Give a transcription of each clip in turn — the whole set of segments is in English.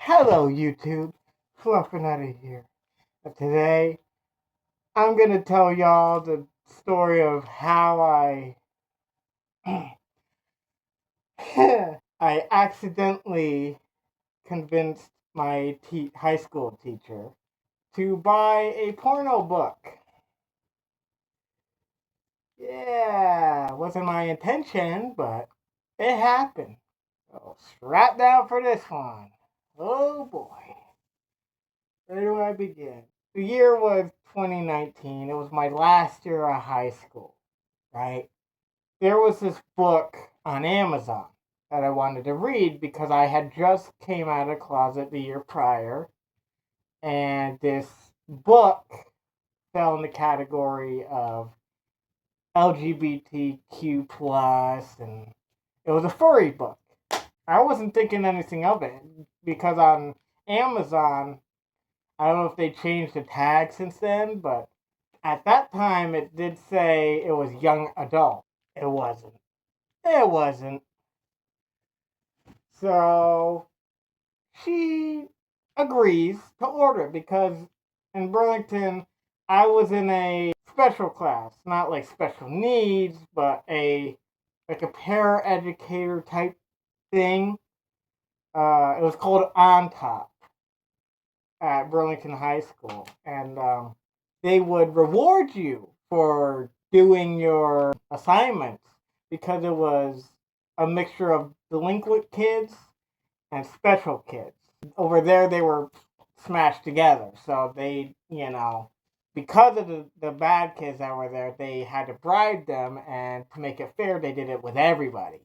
Hello, YouTube. Fluffer here. Today, I'm gonna tell y'all the story of how I accidentally convinced my high school teacher to buy a porno book. Yeah, wasn't my intention, but it happened. So strap down for this one. Oh boy. Where do I begin? The year was 2019. It was my last year of high school, right? There was this book on Amazon that I wanted to read because I had just came out of the closet the year prior, and this book fell in the category of LGBTQ plus, and it was a furry book. I wasn't thinking anything of it because on Amazon, I don't know if they changed the tag since then, but at that time it did say it was young adult. It wasn't. It wasn't. So she agrees to order it because in Burlington I was in a special class, not like special needs, but a paraeducator type thing. It was called On Top at Burlington High School, and they would reward you for doing your assignments because it was a mixture of delinquent kids and special kids. Over there, they were smashed together, so because of the bad kids that were there, they had to bribe them, and to make it fair, they did it with everybody.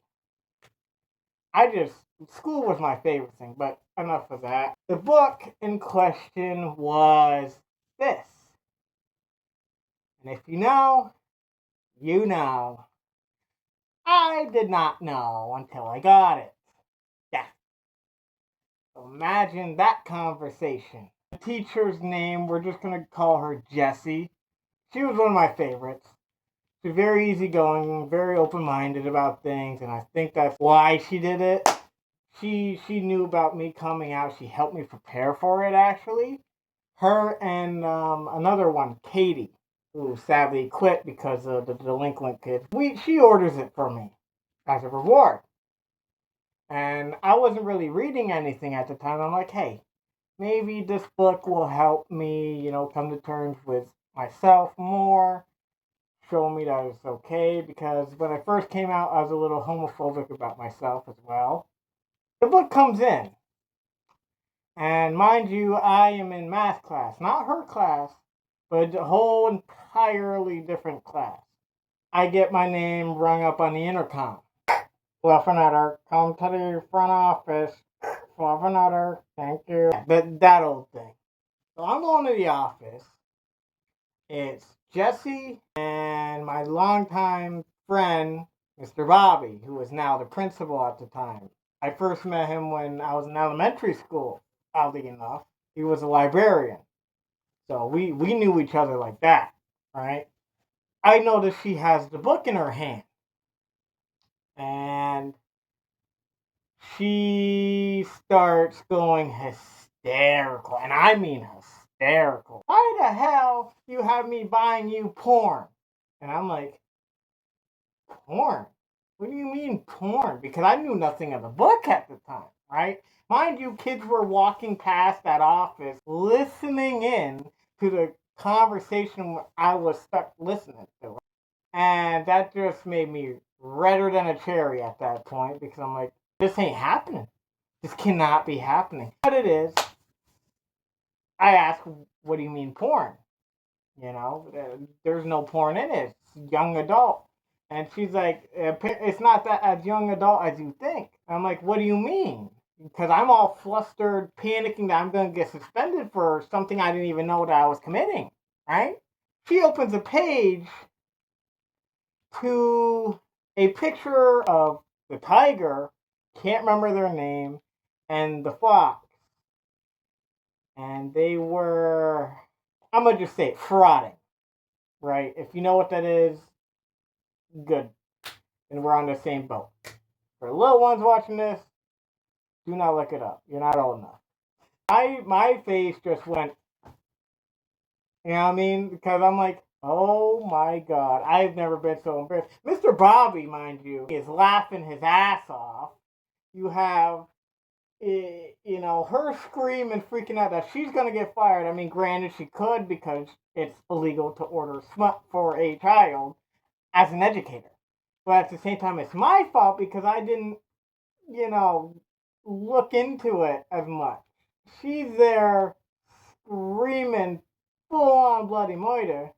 School was my favorite thing, but enough of that. The book in question was this. And if you know, you know. I did not know until I got it. Yeah. So imagine that conversation. The teacher's name, we're just going to call her Jessie. She was one of my favorites. She's very easygoing, very open-minded about things, and I think that's why she did it. She knew about me coming out. She helped me prepare for it, actually. Her and another one, Katie, who sadly quit because of the delinquent kids. She orders it for me as a reward. And I wasn't really reading anything at the time. I'm like, hey, maybe this book will help me, come to terms with myself more, show me that it's okay. Because when I first came out, I was a little homophobic about myself as well. The book comes in, and mind you, I am in math class, not her class, but a whole entirely different class. I get my name rung up on the intercom. Fluffer, come to the front office. Fluffer, thank you. That old thing. So I'm going to the office. It's Jesse and my longtime friend, Mr. Bobby, who is now the principal at the time. I first met him when I was in elementary school, oddly enough. He was a librarian. So we knew each other like that, right? I noticed she has the book in her hand. And she starts going hysterical. And I mean hysterical. Why the hell you have me buying you porn? And I'm like, porn? What do you mean porn? Because I knew nothing of the book at the time, right? Mind you, kids were walking past that office listening in to the conversation I was stuck listening to. And that just made me redder than a cherry at that point because I'm like, this ain't happening. This cannot be happening. But it is. I asked, what do you mean porn? There's no porn in it. It's young adult. And she's like, it's not that as young adult as you think. I'm like, what do you mean? Because I'm all flustered, panicking that I'm going to get suspended for something I didn't even know that I was committing, right? She opens a page to a picture of the tiger, can't remember their name, and the fox. And they were, I'm going to just say it, frauding, right? If you know what that is, good. And we're on the same boat. For little ones watching this, do not look it up. You're not old enough. My face just went, you know what I mean? Because I'm like, oh my God, I've never been so embarrassed. Mr. Bobby, mind you, is laughing his ass off. You have, her screaming, freaking out that she's going to get fired. I mean, granted, she could because it's illegal to order smut for a child as an educator. But at the same time, it's my fault because I didn't, you know, look into it as much. She's there screaming full on bloody murder.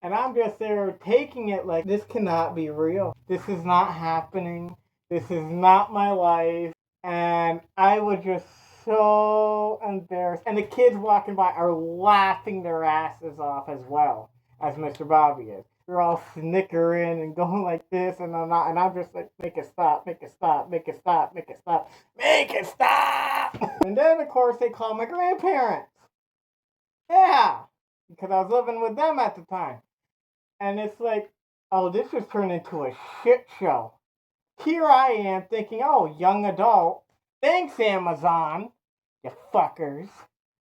And I'm just there taking it like, this cannot be real. This is not happening. This is not my life. And I was just so embarrassed. And the kids walking by are laughing their asses off as well as Mr. Bobby is. They're all snickering and going like this, and I'm just like, make it stop, make it stop, make it stop, make it stop, make it stop. And then of course they call my grandparents. Yeah, because I was living with them at the time. And it's like, oh, this has turned into a shit show. Here I am thinking, oh, young adult. Thanks, Amazon, you fuckers.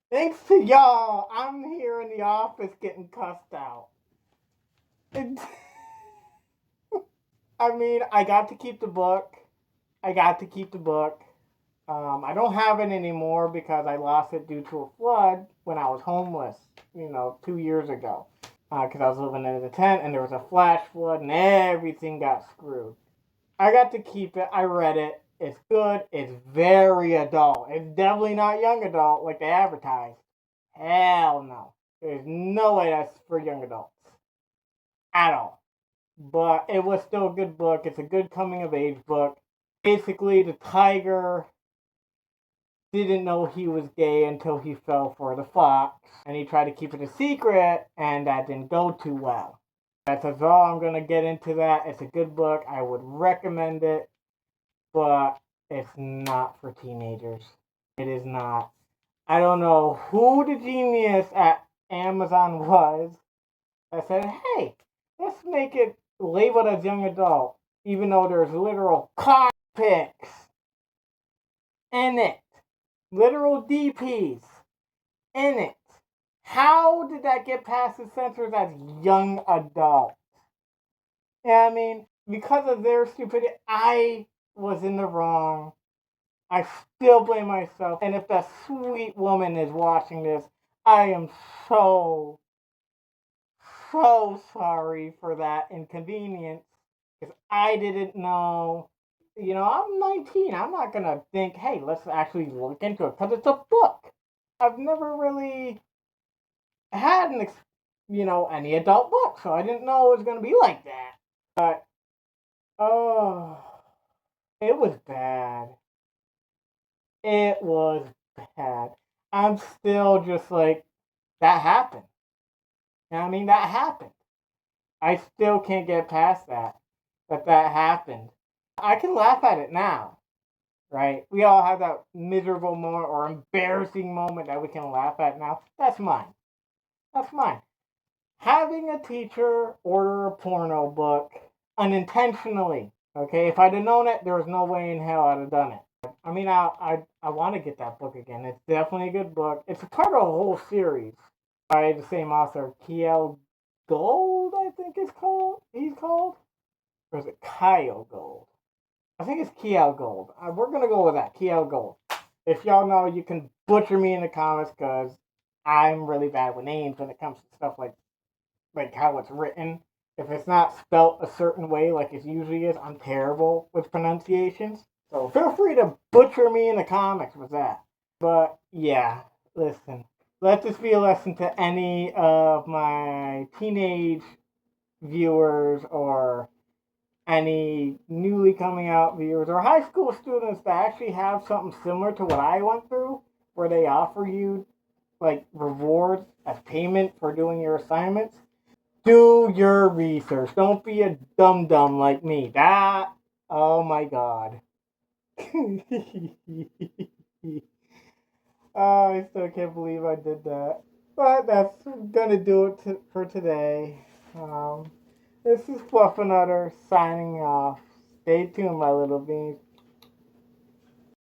Thanks to y'all, I'm here in the office getting cussed out. I mean, I got to keep the book. I don't have it anymore because I lost it due to a flood when I was homeless, 2 years ago. Because I was living in a tent and there was a flash flood and everything got screwed. I got to keep it. I read it. It's good. It's very adult. It's definitely not young adult like they advertise. Hell no. There's no way that's for young adults. At all. But it was still a good book. It's a good coming of age book. Basically, the tiger didn't know he was gay until he fell for the fox. And he tried to keep it a secret, and that didn't go too well. That's all I'm going to get into that. It's a good book. I would recommend it. But it's not for teenagers. It is not. I don't know who the genius at Amazon was that said, hey, let's make it labeled as young adult, even though there's literal cock pics in it. Literal DPs in it. How did that get past the censors as young adult? Yeah, I mean, because of their stupidity, I was in the wrong. I still blame myself. And if that sweet woman is watching this, I am so, so sorry for that inconvenience. Because I didn't know. I'm 19. I'm not going to think, hey, let's actually look into it. Because it's a book. I've never really had any adult book. So I didn't know it was going to be like that. But, oh, it was bad. It was bad. I'm still just like, that happened. You know what I mean? That happened. I still can't get past that happened. I can laugh at it now, right? We all have that miserable moment or embarrassing moment that we can laugh at now. That's mine. That's mine. Having a teacher order a porno book unintentionally, okay? If I'd have known it, there was no way in hell I'd have done it. I mean, I want to get that book again. It's definitely a good book. It's a part of a whole series by the same author, Kiel Gold, I think he's called. Or is it Kyle Gold? I think it's Kiel Gold. We're going to go with that, Kiel Gold. If y'all know, you can butcher me in the comments because I'm really bad with names when it comes to stuff like how it's written. If it's not spelt a certain way like it usually is, I'm terrible with pronunciations. So feel free to butcher me in the comics with that. But yeah, listen. Let this be a lesson to any of my teenage viewers or any newly coming out viewers or high school students that actually have something similar to what I went through, where they offer you like rewards as payment for doing your assignments. Do your research. Don't be a dum dum like me. Oh my god. Oh, I still can't believe I did that. But that's gonna do it for today. This is Fluffer signing off. Stay tuned, my little beans.